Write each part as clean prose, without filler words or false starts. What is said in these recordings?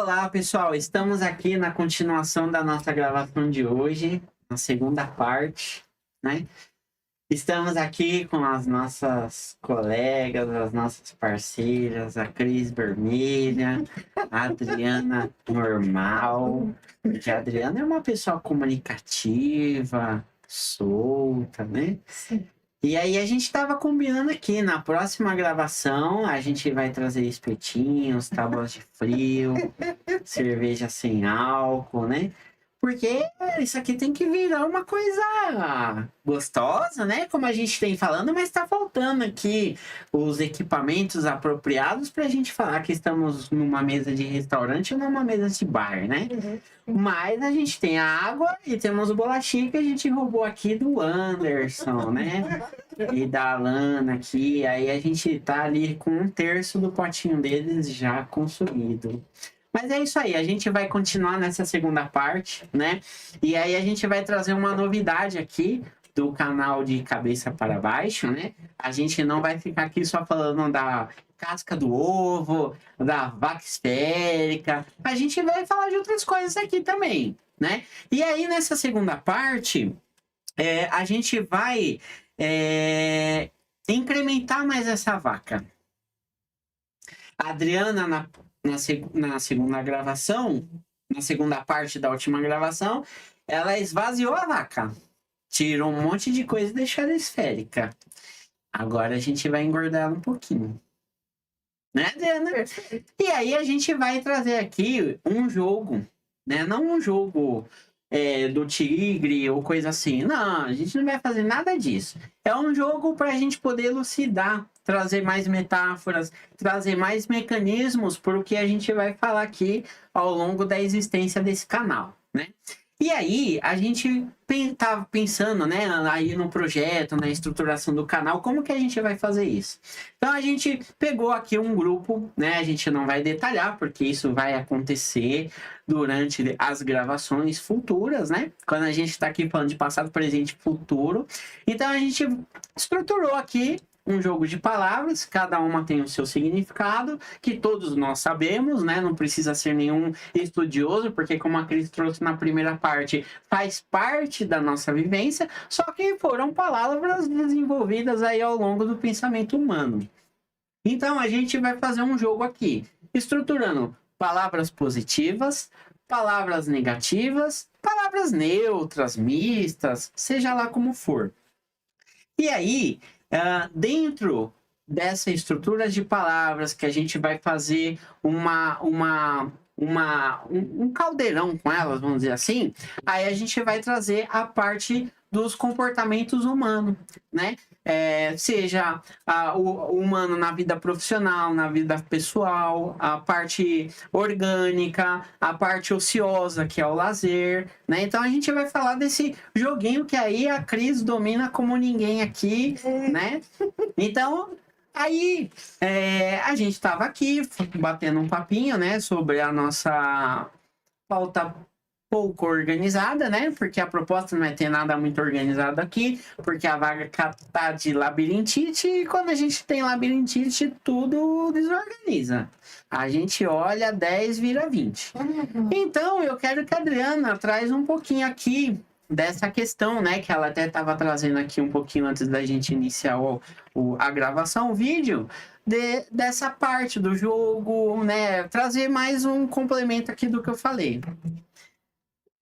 Olá, pessoal. Estamos aqui na continuação da nossa gravação de hoje, na segunda parte, né? Estamos aqui com as nossas colegas, as nossas parceiras, a Cris Vermelha, a Adriana Normal, porque a Adriana é uma pessoa comunicativa, solta, né? Sim. E aí a gente tava combinando aqui, na próxima gravação a gente vai trazer espetinhos, tábuas de frio, cerveja sem álcool, né? Porque isso aqui tem que virar uma coisa gostosa, né? Como a gente tem falando, mas tá faltando aqui os equipamentos apropriados pra gente falar que estamos numa mesa de restaurante ou numa mesa de bar, né? Mas a gente tem a água e temos o bolachinho que a gente roubou aqui do Anderson, né? E da Alana aqui. Aí a gente tá ali com 1/3 do potinho deles já consumido. Mas é isso aí, a gente vai continuar nessa segunda parte, né? E aí a gente vai trazer uma novidade aqui do canal de Cabeça para Baixo, né? A gente não vai ficar aqui só falando da casca do ovo, da vaca esférica. A gente vai falar de outras coisas aqui também, né? E aí nessa segunda parte, a gente vai incrementar mais essa vaca. A Adriana, na segunda gravação, na segunda parte da última gravação, ela esvaziou a vaca. Tirou um monte de coisa e deixou ela esférica. Agora a gente vai engordar ela um pouquinho. Né, Adriana? E aí a gente vai trazer aqui um jogo, né? Não um jogo do tigre ou coisa assim. Não, a gente não vai fazer nada disso. É um jogo para a gente poder elucidar, trazer mais metáforas, trazer mais mecanismos para o que a gente vai falar aqui ao longo da existência desse canal, né? E aí, a gente estava pensando, né, aí no projeto, na estruturação do canal, como que a gente vai fazer isso? Então, a gente pegou aqui um grupo, né, a gente não vai detalhar, porque isso vai acontecer durante as gravações futuras, né, quando a gente está aqui falando de passado, presente e futuro. Então, a gente estruturou aqui um jogo de palavras, cada uma tem o seu significado, que todos nós sabemos, né? Não precisa ser nenhum estudioso, porque como a Cris trouxe na primeira parte, faz parte da nossa vivência, só que foram palavras desenvolvidas aí ao longo do pensamento humano. Então a gente vai fazer um jogo aqui, estruturando palavras positivas, palavras negativas, palavras neutras, mistas, seja lá como for. E aí, dentro dessa estrutura de palavras que a gente vai fazer um caldeirão com elas, vamos dizer assim, aí a gente vai trazer a parte dos comportamentos humanos, né? Seja o humano na vida profissional, na vida pessoal, a parte orgânica, a parte ociosa, que é o lazer, né? Então a gente vai falar desse joguinho que aí a Cris domina como ninguém aqui, né? Então, aí a gente estava aqui batendo um papinho, né, sobre a nossa pauta pouco organizada, né? Porque a proposta não é ter nada muito organizado aqui, porque a vaga tá de labirintite e quando a gente tem labirintite, tudo desorganiza. A gente olha 10, vira 20. Então, eu quero que a Adriana traz um pouquinho aqui dessa questão, né? Que ela até estava trazendo aqui um pouquinho antes da gente iniciar a gravação, o vídeo, dessa parte do jogo, né? Trazer mais um complemento aqui do que eu falei.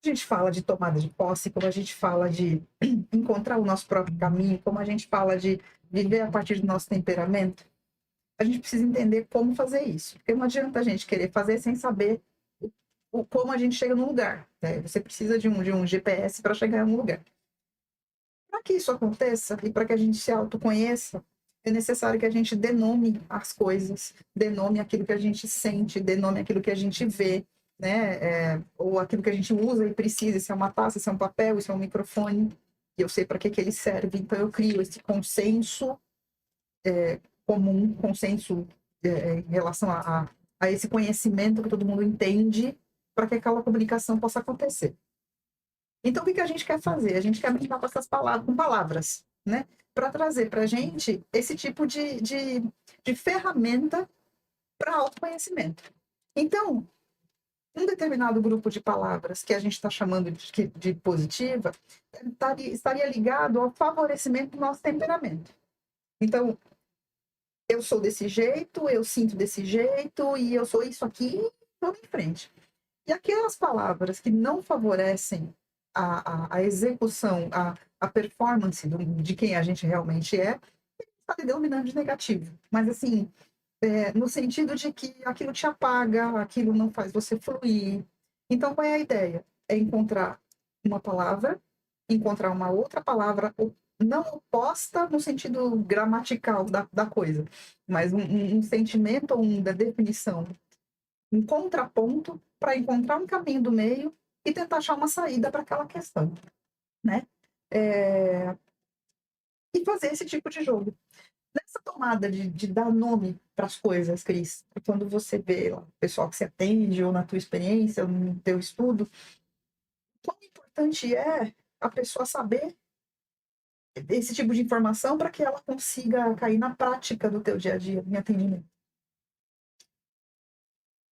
A gente fala de tomada de posse, como a gente fala de encontrar o nosso próprio caminho, como a gente fala de viver a partir do nosso temperamento, a gente precisa entender como fazer isso. Porque não adianta a gente querer fazer sem saber como a gente chega no lugar, né? Você precisa de um GPS para chegar no lugar. Para que isso aconteça e para que a gente se autoconheça, é necessário que a gente denome as coisas, denome aquilo que a gente sente, denome aquilo que a gente vê, né? Ou aquilo que a gente usa e precisa, se é uma taça, se é um papel, se é um microfone, e eu sei para que ele serve. Então eu crio esse consenso comum, consenso em relação a esse conhecimento que todo mundo entende, para que aquela comunicação possa acontecer. Então, o que a gente quer fazer? A gente quer brincar com essas palavras, com palavras, né? Para trazer para a gente esse tipo de ferramenta para autoconhecimento. Então, um determinado grupo de palavras que a gente está chamando de positiva estaria ligado ao favorecimento do nosso temperamento. Então, eu sou desse jeito, eu sinto desse jeito, e eu sou isso aqui, vamos em frente. E aquelas palavras que não favorecem a execução, a performance de quem a gente realmente está denominando de negativo. Mas, assim, no sentido de que aquilo te apaga, aquilo não faz você fluir. Então, qual é a ideia? É encontrar uma palavra, encontrar uma outra palavra, não oposta no sentido gramatical da coisa, mas um sentimento ou uma definição, um contraponto para encontrar um caminho do meio e tentar achar uma saída para aquela questão, né? E fazer esse tipo de jogo. Nessa tomada de dar nome para as coisas, Cris, quando você vê lá, o pessoal que se atende, ou na tua experiência, ou no teu estudo, quão importante é a pessoa saber esse tipo de informação para que ela consiga cair na prática do teu dia a dia, em atendimento.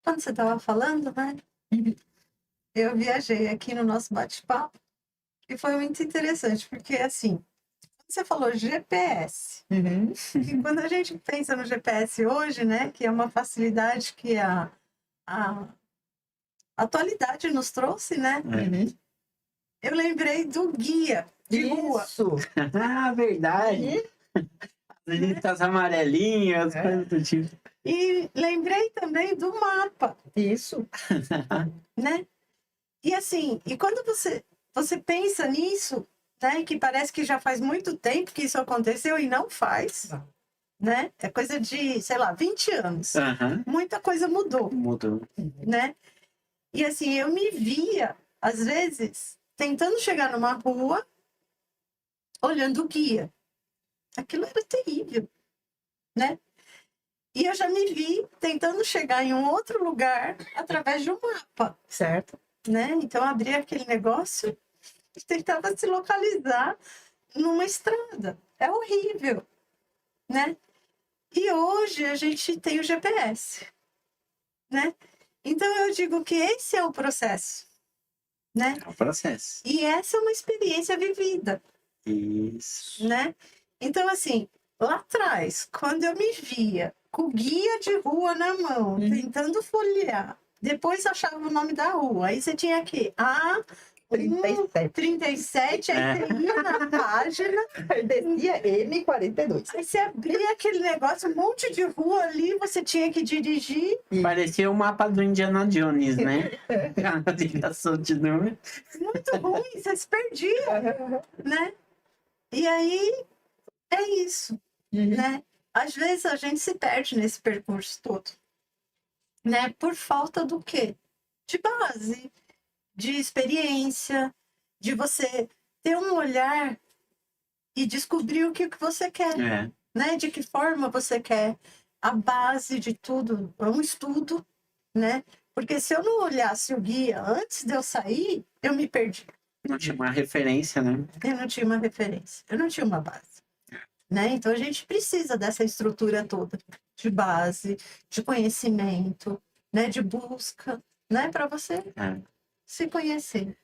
Quando você estava falando, né? Eu viajei aqui no nosso bate-papo e foi muito interessante, porque assim, você falou GPS. Uhum. E quando a gente pensa no GPS hoje, né, que é uma facilidade que a atualidade nos trouxe, né? Uhum. Eu lembrei do guia de rua. Isso! Ah, verdade. As listas amarelinhas, coisas do tipo. E lembrei também do mapa, Isso. né? E assim, e quando você pensa nisso, né, que parece que já faz muito tempo que isso aconteceu e não faz, né? É coisa de, sei lá, 20 anos. Aham. Muita coisa mudou, Mudou. né? E assim, eu me via, às vezes, tentando chegar numa rua, olhando o guia. Aquilo era terrível, né? E eu já me vi tentando chegar em um outro lugar através de um mapa, Certo. né? Então, eu abria aquele negócio e tentava se localizar numa estrada. É horrível, né? E hoje a gente tem o GPS, né? Então, eu digo que esse é o processo, né? É o processo. E essa é uma experiência vivida, Isso. né? Então, assim, lá atrás, quando eu me via com o guia de rua na mão, tentando folhear, depois achava o nome da rua, aí você tinha aqui, 37. 37, aí você ia na página, Descia M42. aí você abria aquele negócio, um monte de rua ali, você tinha que dirigir. Parecia o mapa do Indiana Jones, né? A ligação de número. Muito ruim, você se perdia, né? E aí, é isso, né? Às vezes a gente se perde nesse percurso todo, né? Por falta do quê? De base, de experiência, de você ter um olhar e descobrir o que você quer, É. né? De que forma você quer. A base de tudo é um estudo, né? Porque se eu não olhasse o guia antes de eu sair, eu me perdi. Não tinha uma referência, né? Eu não tinha uma referência, eu não tinha uma base, né? Então a gente precisa dessa estrutura toda de base, de conhecimento, né? De busca, né? Para você se conhecer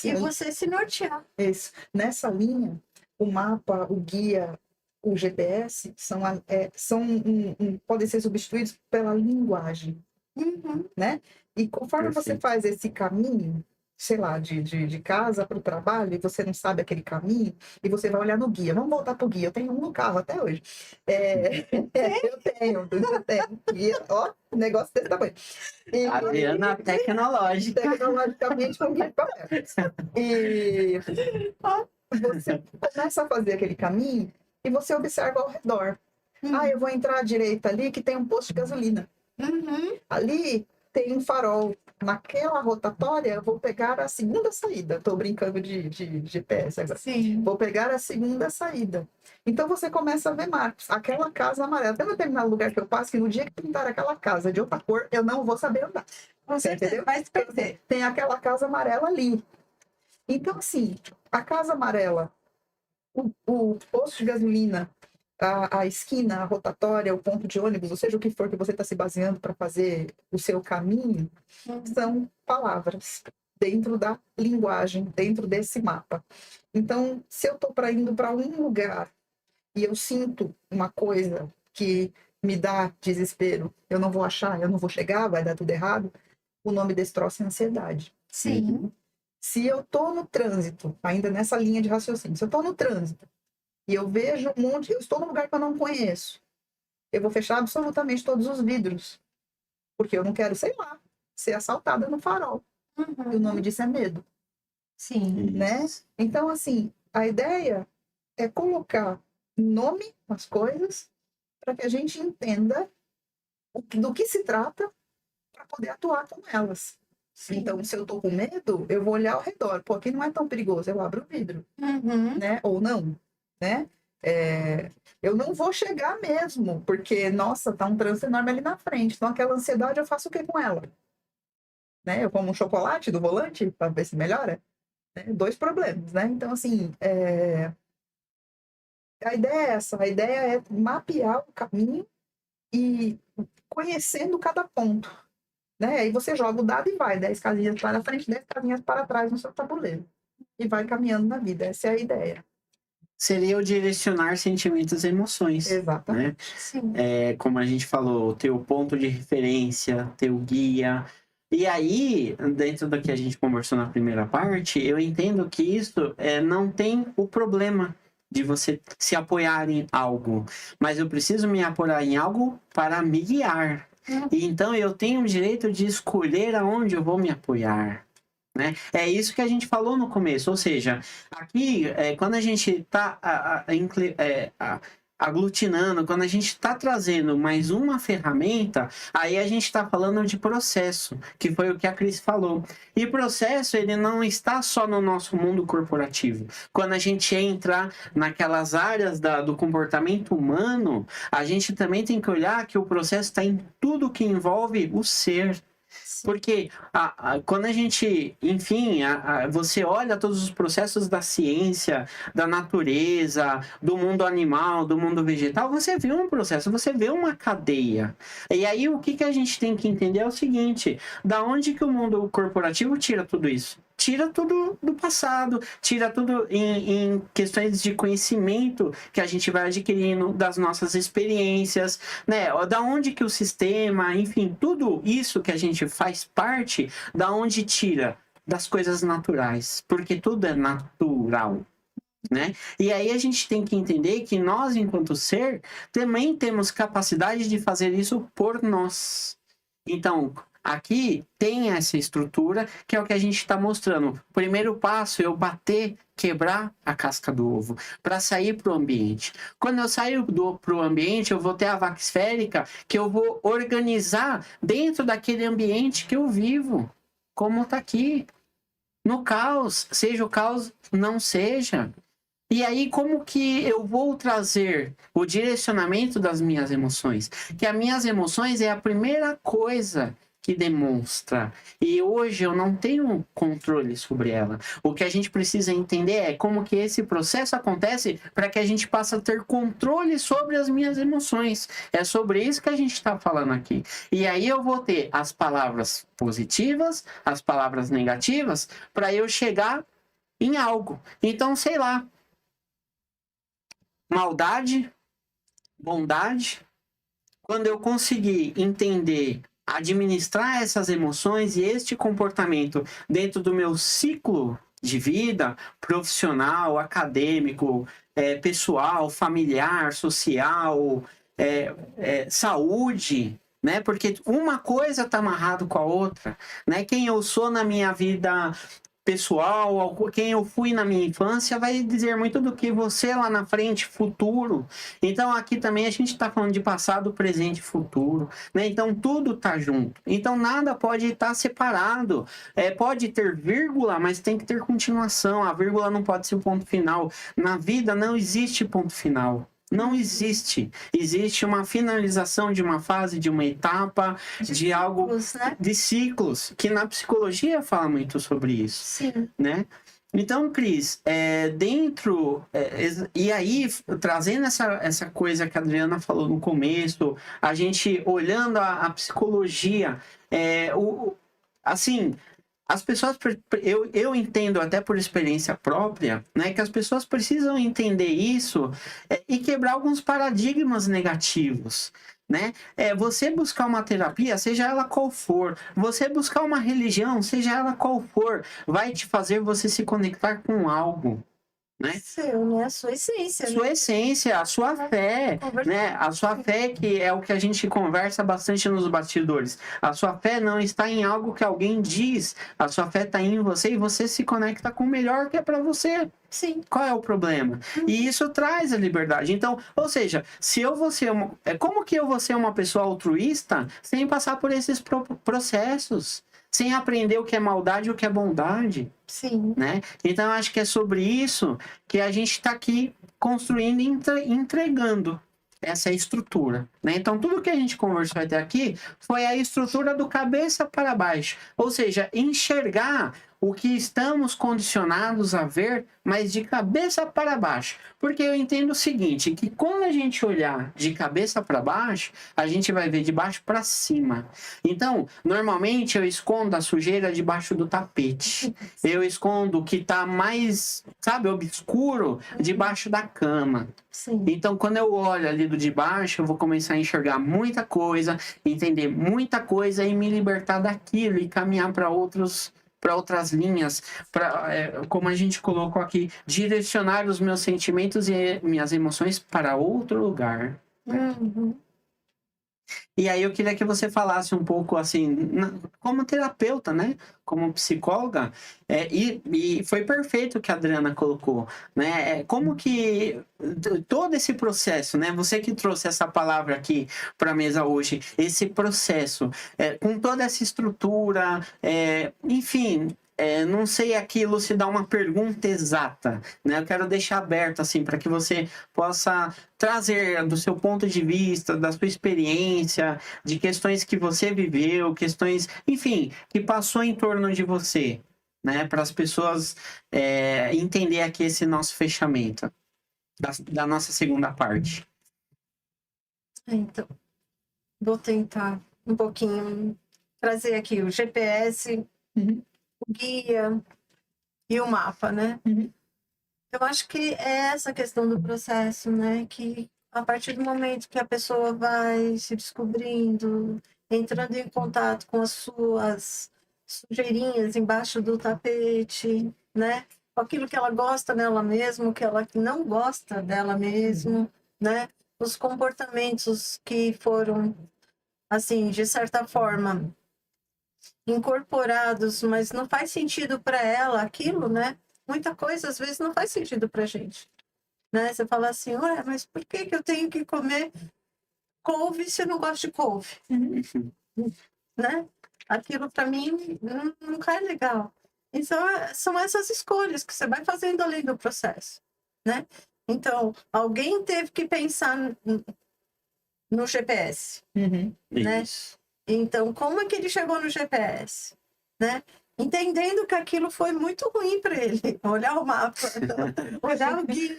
e você se nortear. Isso. Nessa linha, o mapa, o guia, o GPS podem ser substituídos pela linguagem, né? E conforme você faz esse caminho, sei lá, de casa para o trabalho, e você não sabe aquele caminho, e você vai olhar no guia. Vamos voltar para o guia. Eu tenho um no carro até hoje. Eu tenho guia, ó, um negócio desse tamanho. Adriana tecnológica. Tecnologicamente com guia de papel. E você começa a fazer aquele caminho e você observa ao redor. Eu vou entrar à direita ali que tem um posto de gasolina. Ali tem um farol. Naquela rotatória, eu vou pegar a segunda saída. Estou brincando de GPS agora. Sim. Vou pegar a segunda saída. Então, você começa a ver marcos. Aquela casa amarela. Tem um determinado lugar que eu passo que no dia que pintar aquela casa de outra cor, eu não vou saber andar. Você entendeu? vai se perder. Tem aquela casa amarela ali. Então, assim, a casa amarela, o posto de gasolina, a esquina, a rotatória, o ponto de ônibus, ou seja, o que for que você está se baseando para fazer o seu caminho, são palavras dentro da linguagem, dentro desse mapa. Então, se eu estou indo para um lugar e eu sinto uma coisa que me dá desespero, eu não vou achar, eu não vou chegar, vai dar tudo errado, o nome desse troço é ansiedade. Sim. Se eu estou no trânsito, ainda nessa linha de raciocínio, se eu estou no trânsito e eu vejo eu estou num lugar que eu não conheço, eu vou fechar absolutamente todos os vidros, porque eu não quero, sei lá, ser assaltada no farol. E o nome disso é medo, Sim. né? Então, assim, a ideia é colocar nome nas coisas para que a gente entenda do que se trata para poder atuar com elas. Sim. Então, se eu tô com medo, eu vou olhar ao redor. Pô, aqui não é tão perigoso, eu abro o vidro, né? Ou não, né? Eu não vou chegar mesmo, porque, nossa, tá um trânsito enorme ali na frente. Então, aquela ansiedade, eu faço o que com ela? Né? Eu como um chocolate do volante para ver se melhora? Né? 2 problemas, né? Então, assim, a ideia é essa. A ideia é mapear o caminho e conhecendo cada ponto. Né? Aí você joga o dado e vai 10 casinhas para frente, 10 casinhas para trás no seu tabuleiro. E vai caminhando na vida. Essa é a ideia. Seria o direcionar sentimentos e emoções. Exatamente. Né? Sim. Como a gente falou, teu ponto de referência, teu guia. E aí, dentro do que a gente conversou na primeira parte, eu entendo que isso não tem o problema de você se apoiar em algo. Mas eu preciso me apoiar em algo para me guiar. E então eu tenho o direito de escolher aonde eu vou me apoiar. Né? É isso que a gente falou no começo, ou seja, aqui, quando a gente está aglutinando, quando a gente está trazendo mais uma ferramenta, aí a gente está falando de processo, que foi o que a Cris falou. E processo, ele não está só no nosso mundo corporativo. Quando a gente entra naquelas áreas do comportamento humano, a gente também tem que olhar que o processo está em tudo que envolve o ser. Porque quando a gente, enfim, você olha todos os processos da ciência, da natureza, do mundo animal, do mundo vegetal, você vê um processo, você vê uma cadeia. E aí o que a gente tem que entender é o seguinte: da onde que o mundo corporativo tira tudo isso? Tira tudo do passado, tira tudo em questões de conhecimento que a gente vai adquirindo das nossas experiências, né? Da onde que o sistema, enfim, tudo isso que a gente faz parte, da onde tira? Das coisas naturais, porque tudo é natural. Né? E aí a gente tem que entender que nós, enquanto ser, também temos capacidade de fazer isso por nós. Então, aqui tem essa estrutura que é o que a gente está mostrando. O primeiro passo é eu bater, quebrar a casca do ovo para sair para o ambiente. Quando eu saio para o ambiente, eu vou ter a vaca esférica que eu vou organizar dentro daquele ambiente que eu vivo, como está aqui. No caos, seja o caos, não seja. E aí, como que eu vou trazer o direcionamento das minhas emoções? Que as minhas emoções é a primeira coisa que demonstra. E hoje eu não tenho controle sobre ela. O que a gente precisa entender é como que esse processo acontece para que a gente possa ter controle sobre as minhas emoções. É sobre isso que a gente está falando aqui. E aí eu vou ter as palavras positivas, as palavras negativas, para eu chegar em algo. Então, sei lá, maldade, bondade. Quando eu conseguir entender, administrar essas emoções e este comportamento dentro do meu ciclo de vida profissional, acadêmico, pessoal, familiar, social, saúde, né? Porque uma coisa está amarrado com a outra, né? Quem eu sou na minha vida pessoal, quem eu fui na minha infância, vai dizer muito do que você lá na frente, futuro. Então aqui também a gente está falando de passado, presente e futuro, né? Então tudo está junto. Então nada pode estar separado. Pode ter vírgula, mas tem que ter continuação. A vírgula não pode ser o ponto final. Na vida não existe ponto final. Não existe. Existe uma finalização de uma fase, de uma etapa, de algo, ciclos, né? de ciclos, que na psicologia fala muito sobre isso. Sim. Né? Então, Cris, e aí, trazendo essa coisa que a Adriana falou no começo, a gente olhando a psicologia, assim, as pessoas, eu entendo até por experiência própria, né, que as pessoas precisam entender isso e quebrar alguns paradigmas negativos. Né? Você buscar uma terapia, seja ela qual for, você buscar uma religião, seja ela qual for, vai te fazer você se conectar com algo, né? Seu, né? A sua essência, Sua né? essência, a sua fé, né? A sua fé que é o que a gente conversa bastante nos bastidores. A sua fé não está em algo que alguém diz, a sua fé está em você e você se conecta com o melhor que é para você. Sim. Qual é o problema? E isso traz a liberdade. Então, ou seja, se eu vou ser como que eu vou ser uma pessoa altruísta sem passar por esses processos? Sem aprender o que é maldade e o que é bondade? Sim. Né? Então, eu acho que é sobre isso que a gente está aqui construindo e entregando essa estrutura. Né? Então, tudo que a gente conversou até aqui foi a estrutura do cabeça para baixo. Ou seja, enxergar o que estamos condicionados a ver, mas de cabeça para baixo. Porque eu entendo o seguinte, que quando a gente olhar de cabeça para baixo, a gente vai ver de baixo para cima. Então, normalmente eu escondo a sujeira debaixo do tapete. Eu escondo o que está mais, sabe, obscuro debaixo da cama. Sim. Então, quando eu olho ali do de baixo, eu vou começar a enxergar muita coisa, entender muita coisa e me libertar daquilo e caminhar para outras linhas, como a gente colocou aqui, direcionar os meus sentimentos e minhas emoções para outro lugar. Uhum. E aí eu queria que você falasse um pouco assim, como terapeuta, né? Como psicóloga, e foi perfeito o que a Adriana colocou, né? Como que todo esse processo, né? Você que trouxe essa palavra aqui para a mesa hoje, esse processo, com toda essa estrutura, enfim. Não sei aquilo se dá uma pergunta exata, né? Eu quero deixar aberto assim para que você possa trazer do seu ponto de vista, da sua experiência, de questões que você viveu, questões, enfim, que passou em torno de você, né? Para as pessoas entender aqui esse nosso fechamento da nossa segunda parte. Então, vou tentar um pouquinho trazer aqui o GPS, o guia e o mapa, né? Eu acho que é essa questão do processo, né? Que a partir do momento que a pessoa vai se descobrindo, entrando em contato com as suas sujeirinhas embaixo do tapete, né? Com aquilo que ela gosta nela mesma, o que ela não gosta dela mesma, né? Os comportamentos que foram, assim, de certa forma, incorporados, mas não faz sentido para ela aquilo, né? Muita coisa às vezes não faz sentido para gente, né? Você fala assim, ué, mas por que eu tenho que comer couve se eu não gosto de couve, né? Aquilo para mim não cai legal. Então são essas escolhas que você vai fazendo além do processo, né? Então alguém teve que pensar no GPS, né? Isso. Então, como é que ele chegou no GPS? Né? Entendendo que aquilo foi muito ruim para ele. Olhar o mapa, olhar o guia,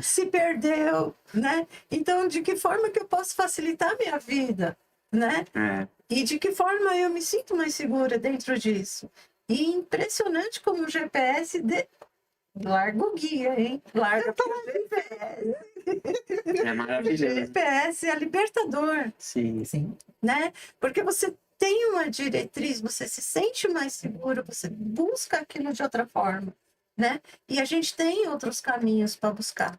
se perdeu, né? Então, de que forma que eu posso facilitar a minha vida, né? E de que forma eu me sinto mais segura dentro disso? E impressionante como o GPS... Larga o guia, hein? Larga o GPS. É maravilhoso. O GPS é libertador. Sim. Sim. Né? Porque você tem uma diretriz, você se sente mais seguro, você busca aquilo de outra forma, né? E a gente tem outros caminhos para buscar,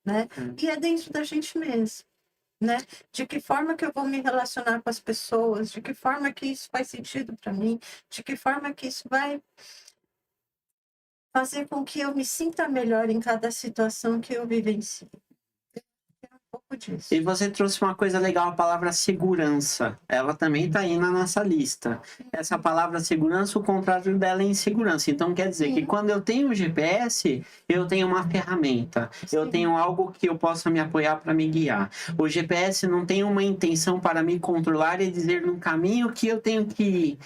né? E é dentro da gente mesmo, né? De que forma que eu vou me relacionar com as pessoas, de que forma que isso faz sentido para mim, de que forma que isso vai fazer com que eu me sinta melhor em cada situação que eu vivencio. É um pouco pouco disso. E você trouxe uma coisa legal, a palavra segurança. Ela também está aí na nossa lista. Essa palavra segurança, o contrário dela é insegurança. Então quer dizer que quando eu tenho o GPS, eu tenho uma ferramenta. Eu tenho algo que eu possa me apoiar para me guiar. O GPS não tem uma intenção para me controlar e dizer no caminho que eu tenho que ir.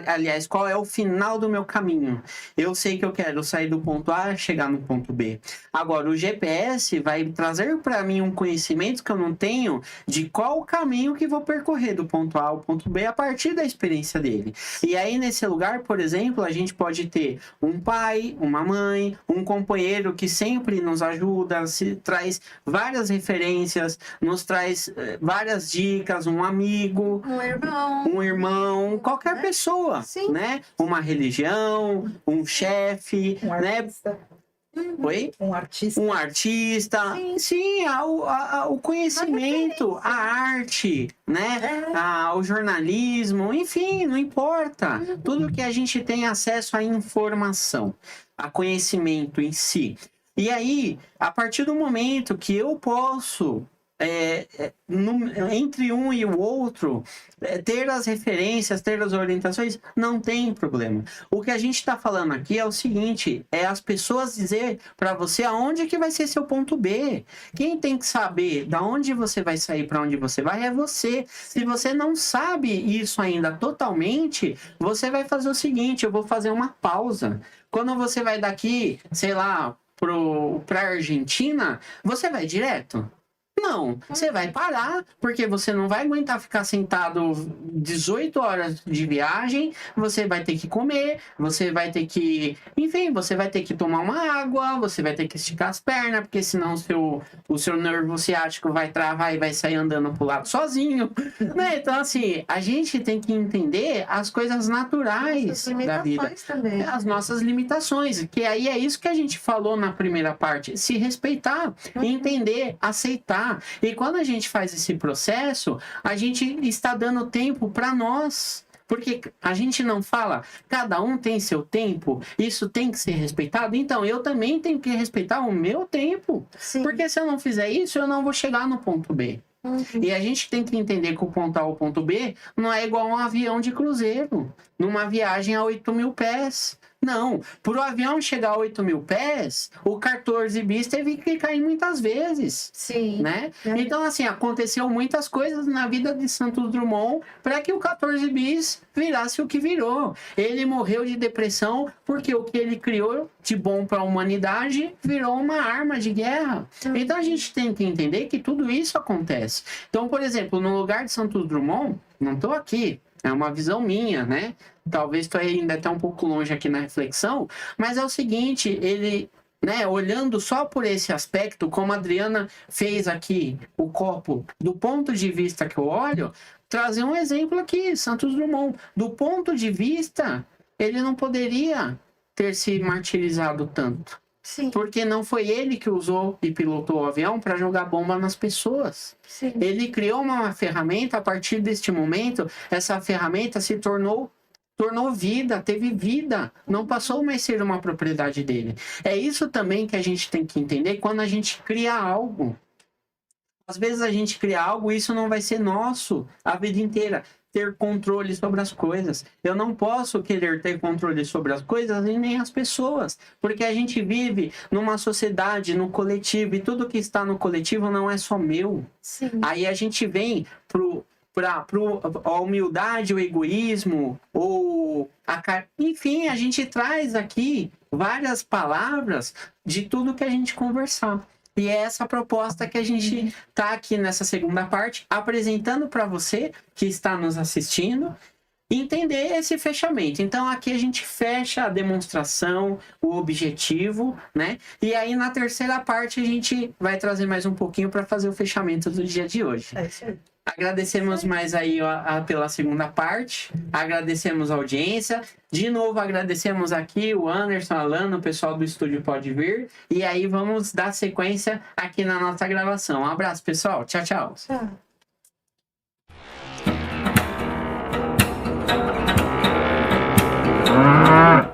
Aliás, qual é o final do meu caminho? Eu sei que eu quero sair do ponto A e chegar no ponto B. Agora, o GPS vai trazer para mim um conhecimento que eu não tenho de qual o caminho que vou percorrer do ponto A ao ponto B a partir da experiência dele. E aí, nesse lugar, por exemplo, a gente pode ter um pai, uma mãe, um companheiro que sempre nos ajuda, traz várias referências, nos traz várias dicas, um amigo, um irmão, qualquer pessoa, né? Uma religião, um chefe, né? Oi? Um artista. Um artista. Sim, o conhecimento, a arte, né? O jornalismo, enfim, não importa. Tudo que a gente tem acesso à informação, a conhecimento em si. E aí, a partir do momento que eu posso, entre um e o outro, ter as referências, ter as orientações, não tem problema. O que a gente está falando aqui é o seguinte, é as pessoas dizer para você aonde que vai ser seu ponto B. Quem tem que saber da onde você vai sair, para onde você vai, é você. Se você não sabe isso ainda totalmente, você vai fazer o seguinte, eu vou fazer uma pausa. Quando você vai daqui, sei lá, para a Argentina, você vai direto? Não, você vai parar, porque você não vai aguentar ficar sentado 18 horas de viagem, você vai ter que comer, você vai ter que... Enfim, você vai ter que tomar uma água, você vai ter que esticar as pernas, porque senão o seu nervo ciático vai travar e vai sair andando pro lado sozinho. Né? Então, assim, a gente tem que entender as coisas naturais da vida. Também. As nossas limitações, que aí é isso que a gente falou na primeira parte, se respeitar, entender, aceitar. E quando a gente faz esse processo, a gente está dando tempo para nós. Porque a gente não fala, cada um tem seu tempo, isso tem que ser respeitado. Então, eu também tenho que respeitar o meu tempo. Sim. Porque se eu não fizer isso, eu não vou chegar no ponto B. E a gente tem que entender que o ponto A ao ponto B não é igual a um avião de cruzeiro, numa viagem a 8.000 pés. Não, para o avião chegar a 8.000 pés, o 14 bis teve que cair muitas vezes. Sim. Né? Então, assim, aconteceu muitas coisas na vida de Santos Dumont para que o 14 bis virasse o que virou. Ele morreu de depressão porque o que ele criou de bom para a humanidade virou uma arma de guerra. Então, a gente tem que entender que tudo isso acontece. Então, por exemplo, no lugar de Santos Dumont, não estou aqui, é uma visão minha, né? Talvez estou ainda até um pouco longe aqui na reflexão, mas é o seguinte, ele, né, olhando só por esse aspecto, como a Adriana fez aqui, o copo, do ponto de vista que eu olho, trazer um exemplo aqui, Santos Dumont. Do ponto de vista, ele não poderia ter se martirizado tanto. Sim. Porque não foi ele que usou e pilotou o avião para jogar bomba nas pessoas. Sim. Ele criou uma ferramenta, a partir deste momento, essa ferramenta se tornou vida, teve vida, não passou mais a ser uma propriedade dele. É isso também que a gente tem que entender quando a gente cria algo. Às vezes a gente cria algo e isso não vai ser nosso a vida inteira. Ter controle sobre as coisas. Eu não posso querer ter controle sobre as coisas e nem as pessoas, porque a gente vive numa sociedade, no coletivo, e tudo que está no coletivo não é só meu. Sim. Aí a gente vem para a humildade, o egoísmo, enfim, a gente traz aqui várias palavras de tudo que a gente conversar. E é essa proposta que a gente está aqui nessa segunda parte, apresentando para você que está nos assistindo, entender esse fechamento. Então, aqui a gente fecha a demonstração, o objetivo, né? E aí, na terceira parte, a gente vai trazer mais um pouquinho para fazer o fechamento do dia de hoje. É isso aí. Agradecemos mais aí pela segunda parte, agradecemos a audiência, de novo agradecemos aqui o Anderson, Alana, o pessoal do estúdio Pode Vir, e aí vamos dar sequência aqui na nossa gravação. Um abraço, pessoal, tchau, tchau. Tchau.